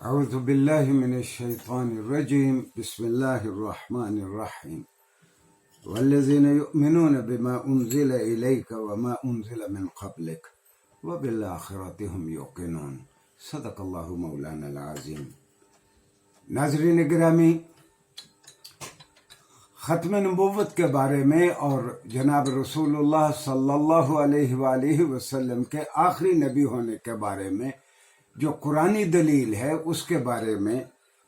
أعوذ بالله من الشيطان الرجيم بسم الله الرحمن الرحيم والذين يؤمنون بما أنزل إليك وما أنزل من قبلك وبالآخرة هم يوقنون صدق الله مولانا العظيم۔ ناظرین گرامی، ختم نبوت کے بارے میں اور جناب رسول اللہ صلی اللہ علیہ وآلہ وسلم کے آخری نبی ہونے کے بارے میں جو قرآنی دلیل ہے اس کے بارے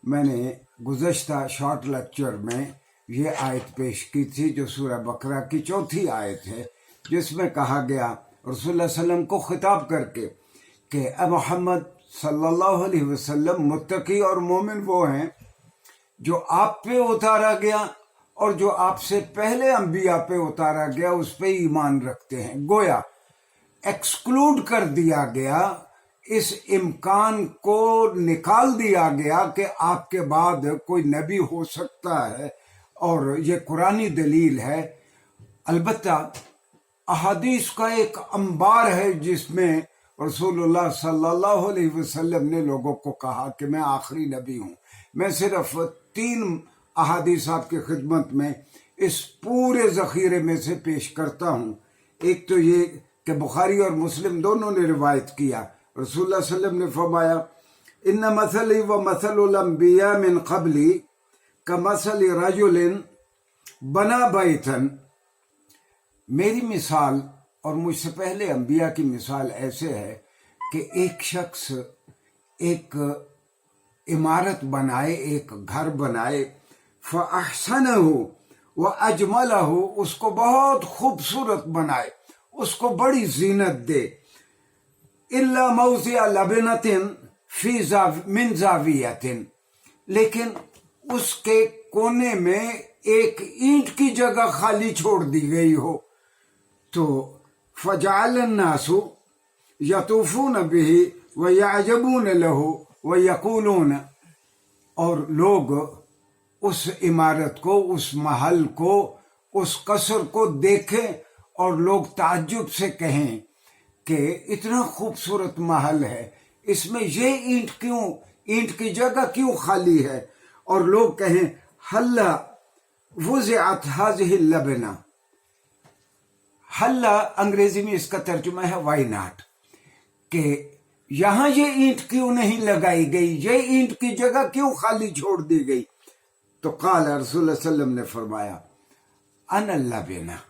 میں نے گزشتہ شارٹ لیکچر میں یہ آیت پیش کی تھی جو سورہ بقرہ کی 4تھی آیت ہے، جس میں کہا گیا رسول اللہ علیہ وسلم کو خطاب کر کے کہ اے محمد صلی اللہ علیہ وسلم، متقی اور مومن وہ ہیں جو آپ پہ اتارا گیا اور جو آپ سے پہلے انبیاء پہ اتارا گیا اس پہ ایمان رکھتے ہیں۔ گویا ایکسکلوڈ کر دیا گیا، اس امکان کو نکال دیا گیا کہ آپ کے بعد کوئی نبی ہو سکتا ہے، اور یہ قرآنی دلیل ہے۔ البتہ احادیث کا ایک انبار ہے جس میں رسول اللہ صلی اللہ علیہ وسلم نے لوگوں کو کہا کہ میں آخری نبی ہوں۔ میں صرف 3 احادیث آپ کی خدمت میں اس پورے ذخیرے میں سے پیش کرتا ہوں۔ ایک تو یہ کہ بخاری اور مسلم دونوں نے روایت کیا، رسول اللہ صلی اللہ علیہ وسلم نے فرمایا ان مثلی و مثل الانبیاء من قبلی کمثل رجل بنا بیتا، میری مثال اور مجھ سے پہلے انبیاء کی مثال ایسے ہے کہ ایک شخص ایک عمارت بنائے، ایک گھر بنائے، فاحسنہ واجملہ، اس کو بہت خوبصورت بنائے، اس کو بڑی زینت دے، الا موضع لبنۃ فی من زاویۃ، لیکن اس کے کونے میں ایک اینٹ کی جگہ خالی چھوڑ دی گئی ہو، تو فجعل الناس یطوفون بہ ویعجبون لہ ویقولون، اور لوگ اس عمارت کو، اس محل کو، اس قصر کو دیکھیں اور لوگ تعجب سے کہیں کہ اتنا خوبصورت محل ہے، اس میں یہ اینٹ کی جگہ کیوں خالی ہے، اور لوگ کہیں حلا وضعت هذه اللبنہ، حلا انگریزی میں اس کا ترجمہ ہے وائی ناٹ، کہ یہاں یہ اینٹ کیوں نہیں لگائی گئی، یہ اینٹ کی جگہ کیوں خالی چھوڑ دی گئی؟ تو قال رسول اللہ صلی اللہ علیہ وسلم نے فرمایا انا اللبنہ،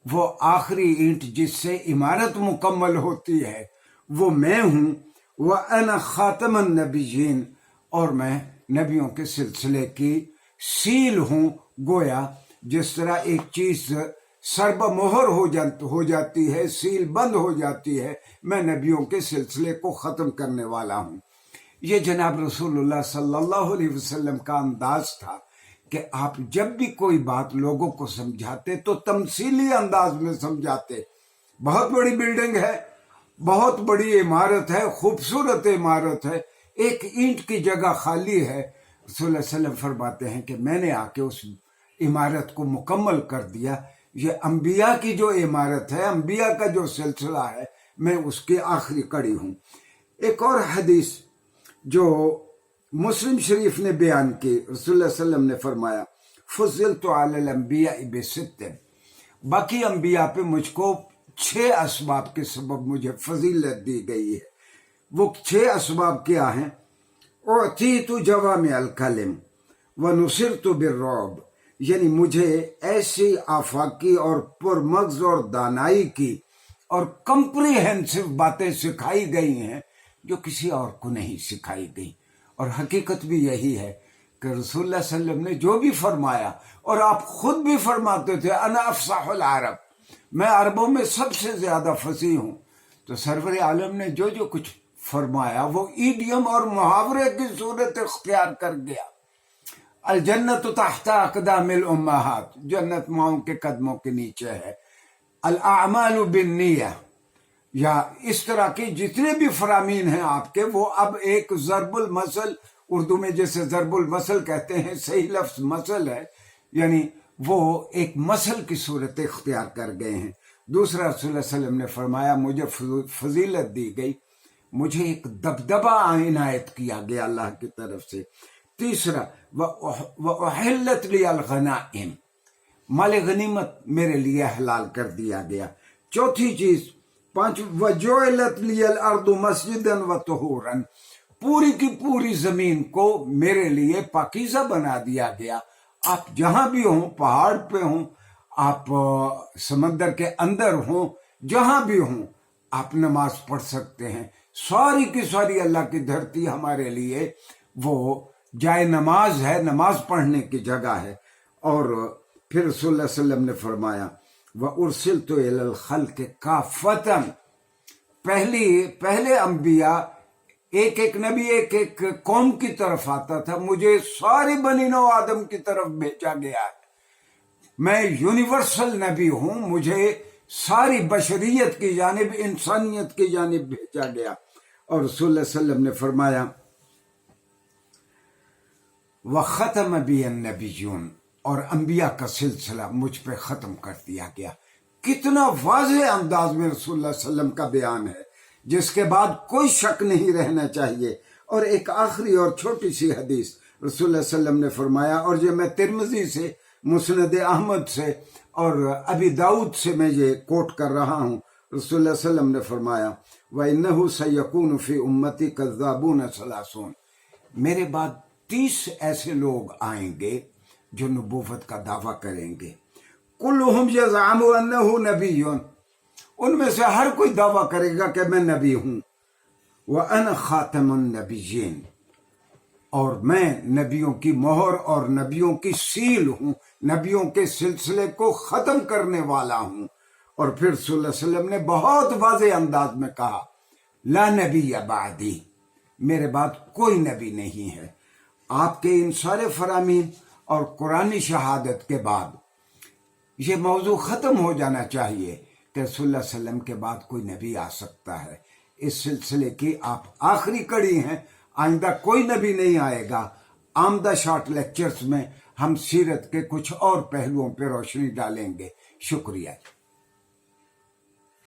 وہ آخری اینٹ جس سے عمارت مکمل ہوتی ہے وہ میں ہوں، وَأَنَا خَاتَمَ النَّبِيِّينَ، اور میں نبیوں کے سلسلے کی سیل ہوں۔ گویا جس طرح ایک چیز سرب مہر ہو جاتی ہے، سیل بند ہو جاتی ہے، میں نبیوں کے سلسلے کو ختم کرنے والا ہوں۔ یہ جناب رسول اللہ صلی اللہ علیہ وسلم کا انداز تھا کہ آپ جب بھی کوئی بات لوگوں کو سمجھاتے تو تمثیلی انداز میں سمجھاتے۔ بہت بڑی بلڈنگ ہے، بہت بڑی عمارت ہے، خوبصورت عمارت ہے، ایک اینٹ کی جگہ خالی ہے، رسول اللہ صلی اللہ علیہ وسلم فرماتے ہیں کہ میں نے آ کے اس عمارت کو مکمل کر دیا۔ یہ انبیاء کی جو عمارت ہے، انبیاء کا جو سلسلہ ہے، میں اس کی آخری کڑی ہوں۔ ایک اور حدیث جو مسلم شریف نے بیان کی، رسول اللہ صلی اللہ علیہ وسلم نے فرمایا فضلت علی الانبیاء بست، باقی انبیاء پہ مجھ کو 6 اسباب کے سبب مجھے فضیلت دی گئی ہے۔ وہ 6 اسباب کیا ہیں؟ اعطیت جوامع الکلم ونصرت بالرعب، یعنی مجھے ایسی آفاقی اور پرمغز اور دانائی کی اور کمپریہنسو باتیں سکھائی گئی ہیں جو کسی اور کو نہیں سکھائی گئی۔ اور حقیقت بھی یہی ہے کہ رسول اللہ صلی اللہ علیہ وسلم نے جو بھی فرمایا، اور آپ خود بھی فرماتے تھے انا افصح العرب، میں عربوں میں سب سے زیادہ فصیح ہوں، تو سرور عالم نے جو کچھ فرمایا وہ ایڈیم اور محاورے کی صورت اختیار کر گیا۔ الجنت تحت اقدام الامہات، جنت ماؤں کے قدموں کے نیچے ہے۔ الاعمال بالنیہ، یا اس طرح کی جتنے بھی فرامین ہیں آپ کے، وہ اب ایک ضرب المثل، اردو میں جیسے ضرب المثل کہتے ہیں، صحیح لفظ مثل ہے، یعنی وہ ایک مثل کی صورت اختیار کر گئے ہیں۔ دوسرا رسول اللہ صلی اللہ علیہ وسلم نے فرمایا مجھے فضیلت دی گئی مجھے ایک دبدبا عنایت کیا گیا اللہ کی طرف سے۔ تیسرا وَأُحِلَّتْ لِيَ الْغَنَائِمُ، مال غنیمت میرے لیے حلال کر دیا گیا۔ چوتھی چیز وَجُعِلَتْ لِيَ الْأَرْضُ مَسْجِدًا وَطُهُورًا، پوری کی پوری زمین کو میرے لیے پاکیزہ بنا دیا گیا۔ آپ جہاں بھی ہوں، پہاڑ پہ ہوں، آپ سمندر کے اندر ہوں، جہاں بھی ہوں آپ نماز پڑھ سکتے ہیں۔ ساری کی ساری اللہ کی دھرتی ہمارے لیے وہ جائے نماز ہے، نماز پڑھنے کی جگہ ہے۔ اور پھر رسول اللہ صلی اللہ علیہ وسلم نے فرمایا وَأُرْسِلْتُ إِلَى الْخَلْقِ كَافَّةً، پہلے انبیاء ایک ایک نبی ایک ایک قوم کی طرف آتا تھا، مجھے سارے بنی نوع آدم کی طرف بھیجا گیا ہے۔ میں یونیورسل نبی ہوں، مجھے ساری بشریت کی جانب، انسانیت کی جانب بھیجا گیا۔ اور رسول اللہ صلی اللہ علیہ وسلم نے فرمایا وَخَتَمَ بِيَ النَّبِيُّونَ، اور انبیاء کا سلسلہ مجھ پہ ختم کر دیا گیا۔ کتنا واضح انداز میں رسول اللہ صلی اللہ علیہ وسلم کا بیان ہے، جس کے بعد کوئی شک نہیں رہنا چاہیے۔ اور ایک آخری اور چھوٹی سی حدیث رسول اللہ صلی اللہ علیہ وسلم نے فرمایا، اور یہ میں ترمذی سے، مسند احمد سے اور ابی داؤد سے میں یہ کوٹ کر رہا ہوں۔ رسول اللہ صلی اللہ علیہ وسلم نے فرمایا وَإِنَّهُ سَيَكُونُ فِي أُمَّتِي كَذَّابُونَ ثَلَاثُونَ، میرے بعد 30 ایسے لوگ آئیں گے جو نبوت کا دعویٰ کریں گے۔ كُلُّهُمْ يَزْعَمُ أَنَّهُ نَبِيٌّ، ان میں سے ہر کوئی دعویٰ کرے گا کہ میں نبی ہوں۔ وَأَنَا خَاتَمُ النَّبِيِّينَ، اور میں نبیوں کی مہر اور نبیوں کی سیل ہوں، نبیوں کے سلسلے کو ختم کرنے والا ہوں۔ اور پھر صلی اللہ علیہ وسلم نے بہت واضح انداز میں کہا لا نبی بعدی، میرے بعد کوئی نبی نہیں ہے۔ آپ کے ان سارے فرامین اور قرآنی شہادت کے بعد یہ موضوع ختم ہو جانا چاہیے کہ رسول اللہ صلی اللہ علیہ وسلم کے بعد کوئی نبی آ سکتا ہے۔ اس سلسلے کی آپ آخری کڑی ہیں، آئندہ کوئی نبی نہیں آئے گا۔ آمدہ شارٹ لیکچرز میں ہم سیرت کے کچھ اور پہلوؤں پہ روشنی ڈالیں گے۔ شکریہ۔